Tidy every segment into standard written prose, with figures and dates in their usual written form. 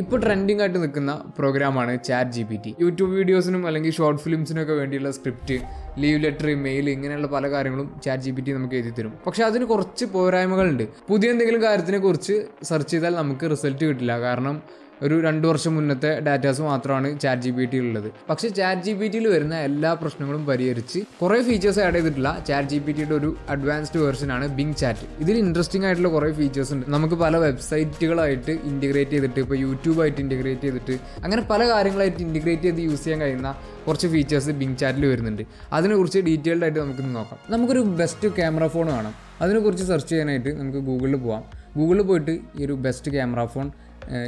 ഇപ്പോൾ ട്രെൻഡിങ് ആയിട്ട് നിൽക്കുന്ന പ്രോഗ്രാമാണ് ചാറ്റ് GPT. യൂട്യൂബ് വീഡിയോസിനും അല്ലെങ്കിൽ ഷോർട്ട് ഫിലിംസിനൊക്കെ വേണ്ടിയുള്ള സ്ക്രിപ്റ്റ്, ലീവ് ലെറ്റർ, മെയിൽ ഇങ്ങനെയുള്ള പല കാര്യങ്ങളും ചാറ്റ് GPT നമുക്ക് എഴുതി തരും. പക്ഷേ അതിന് കുറച്ച് പോരായ്മകളുണ്ട്. പുതിയ എന്തെങ്കിലും കാര്യത്തിനെ കുറിച്ച് സെർച്ച് ചെയ്താൽ നമുക്ക് റിസൾട്ട് കിട്ടില്ല. കാരണം ഒരു 2 വർഷം മുന്നത്തെ ഡാറ്റാസ് മാത്രമാണ് ചാറ്റ് GPT ഉള്ളത്. പക്ഷേ ചാറ്റ് GPTയിൽ വരുന്ന എല്ലാ പ്രശ്നങ്ങളും പരിഹരിച്ച് കുറേ ഫീച്ചേഴ്സ് ആഡ് ചെയ്തിട്ടുള്ള ചാറ്റ് GPTയുടെ ഒരു അഡ്വാൻസ്ഡ് വേർഷനാണ് ബിങ് ചാറ്റ്. ഇതിൽ ഇൻട്രസ്റ്റിംഗ് ആയിട്ടുള്ള കുറേ ഫീച്ചേഴ്സ് ഉണ്ട്. നമുക്ക് പല വെബ്സൈറ്റുകളായിട്ട് ഇൻറ്റിഗ്രേറ്റ് ചെയ്തിട്ട്, ഇപ്പോൾ യൂട്യൂബായിട്ട് ഇൻറ്റിഗ്രേറ്റ് ചെയ്തിട്ട്, അങ്ങനെ പല കാര്യങ്ങളായിട്ട് ഇൻറ്റിഗ്രേറ്റ് ചെയ്ത് യൂസ് ചെയ്യാൻ കഴിയുന്ന കുറച്ച് ഫീച്ചേഴ്സ് ബിങ് ചാറ്റിൽ വരുന്നുണ്ട്. അതിനെക്കുറിച്ച് ഡീറ്റെയിൽഡ് ആയിട്ട് നമുക്ക് നോക്കാം. നമുക്കൊരു ബെസ്റ്റ് ക്യാമറ ഫോൺ വേണം. അതിനെക്കുറിച്ച് സെർച്ച് ചെയ്യാനായിട്ട് നമുക്ക് ഗൂഗിളിൽ പോകാം. ഗൂഗിളിൽ പോയിട്ട് ഈ ഒരു ബെസ്റ്റ് ക്യാമറ ഫോൺ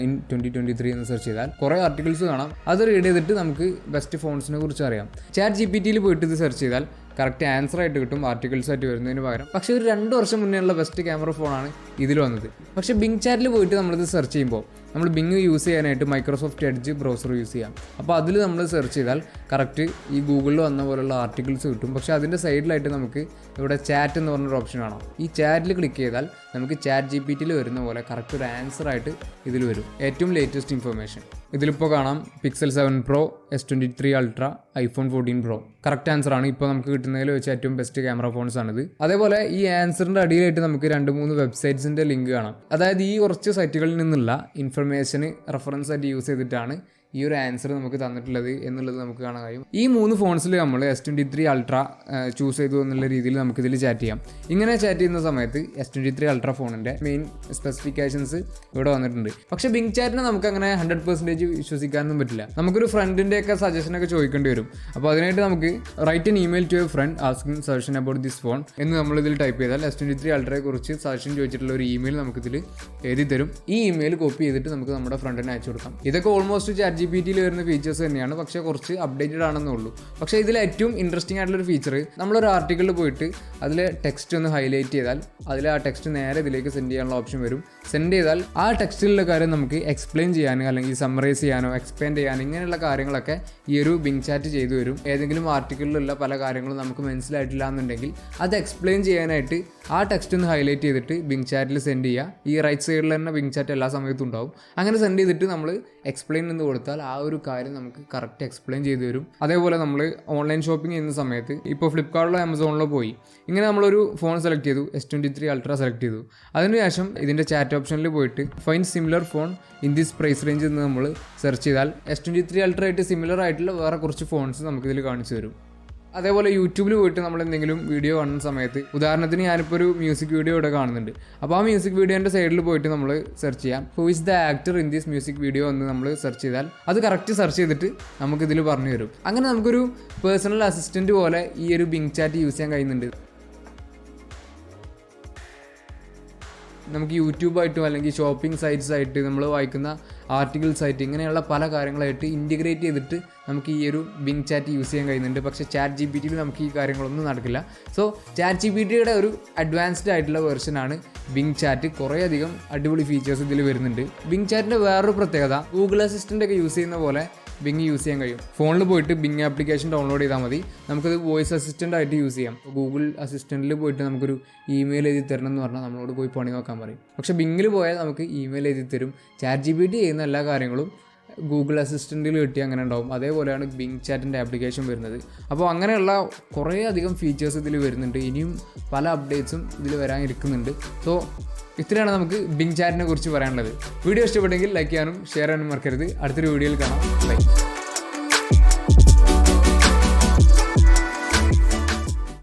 ഇൻ 2023 എന്ന് സെർച്ച് ചെയ്താൽ കുറേ ആർട്ടിക്കിൾസ് കാണാം. അത് റീഡ് ചെയ്തിട്ട് നമുക്ക് ബെസ്റ്റ് ഫോൺസിനെ കുറിച്ച് അറിയാം. ചാറ്റ് GPTയിൽ പോയിട്ട് ഇത് സെർച്ച് ചെയ്താൽ കറക്റ്റ് ആൻസർ ആയിട്ട് കിട്ടും, ആർട്ടിക്കിൾസ് ആയിട്ട് വരുന്നതിന് പകരം. പക്ഷേ ഒരു 2 വർഷം മുന്നേ ഉള്ള ബെസ്റ്റ് ക്യാമറ ഫോണാണ് ഇതിൽ വന്നത്. പക്ഷേ ബിങ് ചാറ്റിൽ പോയിട്ട് നമ്മളിത് സെർച്ച് ചെയ്യുമ്പോൾ നമ്മൾ ബിങ് യൂസ് ചെയ്യാനായിട്ട് മൈക്രോസോഫ്റ്റ് എഡ്ജ് ബ്രൗസർ യൂസ് ചെയ്യാം. അപ്പോൾ അതിൽ നമ്മൾ സെർച്ച് ചെയ്താൽ കറക്റ്റ് ഈ ഗൂഗിളിൽ വന്ന പോലുള്ള ആർട്ടിക്കിൾസ് കിട്ടും. പക്ഷേ അതിൻ്റെ സൈഡിലായിട്ട് നമുക്ക് ഇവിടെ ചാറ്റ് എന്ന് പറഞ്ഞൊരു ഓപ്ഷൻ കാണാം. ഈ ചാറ്റിൽ ക്ലിക്ക് ചെയ്താൽ നമുക്ക് ചാറ്റ് GPTയിൽ വരുന്ന പോലെ കറക്റ്റ് ഒരു ആൻസർ ആയിട്ട് ഇതിൽ വരും, ഏറ്റവും ലേറ്റസ്റ്റ് ഇൻഫർമേഷൻ. ഇതിലിപ്പോൾ കാണാം Pixel 7 Pro, S23 Ultra, iPhone 14 Pro. Correct answer ആണ്. ഇപ്പോൾ നമുക്ക് കിട്ടുന്നതിൽ വെച്ച് ഏറ്റവും ബെസ്റ്റ് ക്യാമറ ഫോൺസ് ആണിത്. അതേപോലെ ഈ ആൻസറിൻ്റെ അടിയിലായിട്ട് നമുക്ക് 2-3 വെബ്സൈറ്റ്സിൻ്റെ ലിങ്ക് കാണാം. അതായത് ഈ കുറച്ച് സൈറ്റുകളിൽ നിന്നുള്ള ഇൻഫർമേഷന് റെഫറൻസ് ആയിട്ട് യൂസ് ചെയ്തിട്ടാണ് ഈ ഒരു ആൻസർ നമുക്ക് തന്നിട്ടുള്ളത് എന്നുള്ളത് നമുക്ക് കാണാൻ കഴിയും. ഈ 3 ഫോൺസിൽ നമ്മൾ S23 Ultra ചൂസ് ചെയ്തു എന്നുള്ള രീതിയിൽ നമുക്കിതിൽ ചാറ്റ് ചെയ്യാം. ഇങ്ങനെ ചാറ്റ് ചെയ്യുന്ന സമയത്ത് S23 Ultra ഫോണിൻ്റെ മെയിൻ സ്പെസിഫിക്കേഷൻസ് ഇവിടെ വന്നിട്ടുണ്ട്. പക്ഷേ ബിങ് ചാറ്റിനെ നമുക്ക് അങ്ങനെ 100% വിശ്വസിക്കാനൊന്നും പറ്റില്ല. നമുക്കൊരു ഫ്രണ്ടിൻ്റെയൊക്കെ സജഷനൊക്കെ ചോദിക്കേണ്ടി വരും. അപ്പോൾ അതിനായിട്ട് നമുക്ക് write an email to a friend asking suggestion about this phone എന്ന് നമ്മളിതിൽ ടൈപ്പ് ചെയ്താൽ S23 Ultra'യെ കുറിച്ച് സജഷൻ ചോദിച്ചിട്ടുള്ള ഒരു ഇമെയിൽ നമുക്കിതിൽ എഴുതി തരും. ഈ ഇമെയിൽ കോപ്പി ചെയ്തിട്ട് നമുക്ക് നമ്മുടെ ഫ്രണ്ടിനെ അയച്ചു കൊടുക്കാം. ഇതൊക്കെ ഓൾമോസ്റ്റ് ചാറ്റ് GPTയിൽ വരുന്ന ഫീച്ചേഴ്സ് തന്നെയാണ്, പക്ഷേ കുറച്ച് അപ്ഡേറ്റഡ് ആണെന്നേ ഉള്ളൂ. പക്ഷേ ഇതിൽ ഏറ്റവും ഇൻട്രസ്റ്റിംഗ് ആയിട്ടുള്ളൊരു ഫീച്ചർ, നമ്മളൊരു ആർട്ടിക്കിളിൽ പോയിട്ട് അതിൽ ടെക്സ്റ്റ് ഒന്ന് ഹൈലൈറ്റ് ചെയ്താൽ അതിൽ ആ ടെക്സ്റ്റ് നേരെ ഇതിലേക്ക് സെൻഡ് ചെയ്യാനുള്ള ഓപ്ഷൻ വരും. സെൻഡ് ചെയ്താൽ ആ ടെക്സ്റ്റിലുള്ള കാര്യം നമുക്ക് എക്സ്പ്ലെയിൻ ചെയ്യാനോ അല്ലെങ്കിൽ സമ്മറൈസ് ചെയ്യാനോ എക്സ്പാൻഡ് ചെയ്യാനോ ഇങ്ങനെയുള്ള കാര്യങ്ങളൊക്കെ ഈ ഒരു ബിങ് ചാറ്റ് ചെയ്തു വരും. ഏതെങ്കിലും ആർട്ടിക്കിളിലുള്ള പല കാര്യങ്ങളും നമുക്ക് മനസ്സിലായിട്ടില്ല എന്നുണ്ടെങ്കിൽ അത് എക്സ്പ്ലെയിൻ ചെയ്യാനായിട്ട് ആ ടെക്സ്റ്റ് ഒന്ന് ഹൈലൈറ്റ് ചെയ്തിട്ട് ബിങ് ചാറ്റിൽ സെൻഡ് ചെയ്യുക. ഈ റൈറ്റ് സൈഡിൽ തന്നെ ബിങ് ചാറ്റ് എല്ലാ സമയത്തും ഉണ്ടാവും. അങ്ങനെ സെൻഡ് ചെയ്തിട്ട് നമ്മൾ എക്സ്പ്ലെയിൻ എന്ന് കൊടുത്താൽ ആ ഒരു കാര്യം നമുക്ക് കറക്റ്റ് എക്സ്പ്ലെയിൻ ചെയ്തു തരും. അതേപോലെ നമ്മൾ ഓൺലൈൻ ഷോപ്പിംഗ് ചെയ്യുന്ന സമയത്ത് ഇപ്പോൾ ഫ്ലിപ്കാർട്ടിലോ ആമസോണിലോ പോയി ഇങ്ങനെ നമ്മളൊരു ഫോൺ സെലക്ട് ചെയ്തു, S23 Ultra സെലക്ട് ചെയ്തു. അതിനുശേഷം ഇതിൻ്റെ ചാറ്റ് ഓപ്ഷനിൽ പോയിട്ട് find similar phone in this price range എന്ന് നമ്മൾ സെർച്ച് ചെയ്താൽ S23 Ultra ആയിട്ട് സിമിലർ ആയിട്ടുള്ള വേറെ കുറച്ച് ഫോൺസ് നമുക്കിതിൽ കാണിച്ചു തരും. അതേപോലെ യൂട്യൂബിൽ പോയിട്ട് നമ്മൾ എന്തെങ്കിലും വീഡിയോ കാണുന്ന സമയത്ത്, ഉദാഹരണത്തിന് ഞാനിപ്പോൾ ഒരു മ്യൂസിക് വീഡിയോ ഇവിടെ കാണുന്നുണ്ട്. അപ്പോൾ ആ മ്യൂസിക് വീഡിയോൻ്റെ സൈഡിൽ പോയിട്ട് നമ്മൾ സെർച്ച് ചെയ്യാം who is the actor in this music video എന്ന് നമ്മൾ സെർച്ച് ചെയ്താൽ അത് കറക്റ്റ് സെർച്ച് ചെയ്തിട്ട് നമുക്കിതിൽ പറഞ്ഞു തരും. അങ്ങനെ നമുക്കൊരു പേഴ്സണൽ അസിസ്റ്റൻറ്റ് പോലെ ഈ ഒരു ബിങ് ചാറ്റ് യൂസ് ചെയ്യാൻ കഴിയുന്നുണ്ട്. നമുക്ക് യൂട്യൂബായിട്ടും അല്ലെങ്കിൽ ഷോപ്പിംഗ് സൈറ്റ്സ് ആയിട്ട് നമ്മൾ വായിക്കുന്ന ആർട്ടിക്കിൾസ് ആയിട്ട് ഇങ്ങനെയുള്ള പല കാര്യങ്ങളായിട്ട് ഇൻറ്റിഗ്രേറ്റ് ചെയ്തിട്ട് നമുക്ക് ഈ ഒരു ബിങ് ചാറ്റ് യൂസ് ചെയ്യാൻ കഴിയുന്നുണ്ട്. പക്ഷേ ചാറ്റ് GPTയിൽ നമുക്ക് ഈ കാര്യങ്ങളൊന്നും നടക്കില്ല. സോ ചാറ്റ് GPTയുടെ ഒരു അഡ്വാൻസ്ഡ് ആയിട്ടുള്ള വെർഷനാണ് ബിങ് ചാറ്റ്. കുറേയധികം അടിപൊളി ഫീച്ചേഴ്സ് ഇതിൽ വരുന്നുണ്ട്. ബിങ് ചാറ്റിൻ്റെ വേറൊരു പ്രത്യേകത, ഗൂഗിൾ അസിസ്റ്റൻ്റ് ഒക്കെ യൂസ് ചെയ്യുന്ന പോലെ ബിങ് യൂസ് ചെയ്യാൻ കഴിയും. ഫോണിൽ പോയിട്ട് ബിങ് ആപ്ലിക്കേഷൻ ഡൗൺലോഡ് ചെയ്താൽ മതി. നമുക്കത് വോയിസ് അസിസ്റ്റൻ്റ് ആയിട്ട് യൂസ് ചെയ്യാം. ഗൂഗിൾ അസിസ്റ്റൻറ്റിൽ പോയിട്ട് നമുക്കൊരു ഇമെയിൽ എഴുതി തരണം എന്ന് പറഞ്ഞാൽ നമ്മളോട് പോയി പണി നോക്കാൻ പറയും. പക്ഷേ ബിങ്ങിൽ പോയാൽ നമുക്ക് ഇമെയിൽ എഴുതി തരും. ചാറ്റ് GPT ചെയ്യുന്ന എല്ലാ കാര്യങ്ങളും ഗൂഗിൾ അസിസ്റ്റൻറ്റിൽ കിട്ടി അങ്ങനെ ഉണ്ടാവും. അതേപോലെയാണ് ബിങ് ചാറ്റിൻ്റെ ആപ്ലിക്കേഷൻ വരുന്നത്. അപ്പോൾ അങ്ങനെയുള്ള കുറേ അധികം ഫീച്ചേഴ്സ് ഇതിൽ വരുന്നുണ്ട്. ഇനിയും പല അപ്ഡേറ്റ്സും ഇതിൽ വരാനിരിക്കുന്നുണ്ട്. സോ ഇത്രയാണ് നമുക്ക് ബിങ് ചാറ്റിനെ കുറിച്ച് പറയാനുള്ളത്. വീഡിയോ ഇഷ്ടപ്പെട്ടെങ്കിൽ ലൈക്ക് ചെയ്യാനും ഷെയർ ചെയ്യാനും മറക്കരുത്. അടുത്തൊരു വീഡിയോയിൽ കാണാം. ബൈ.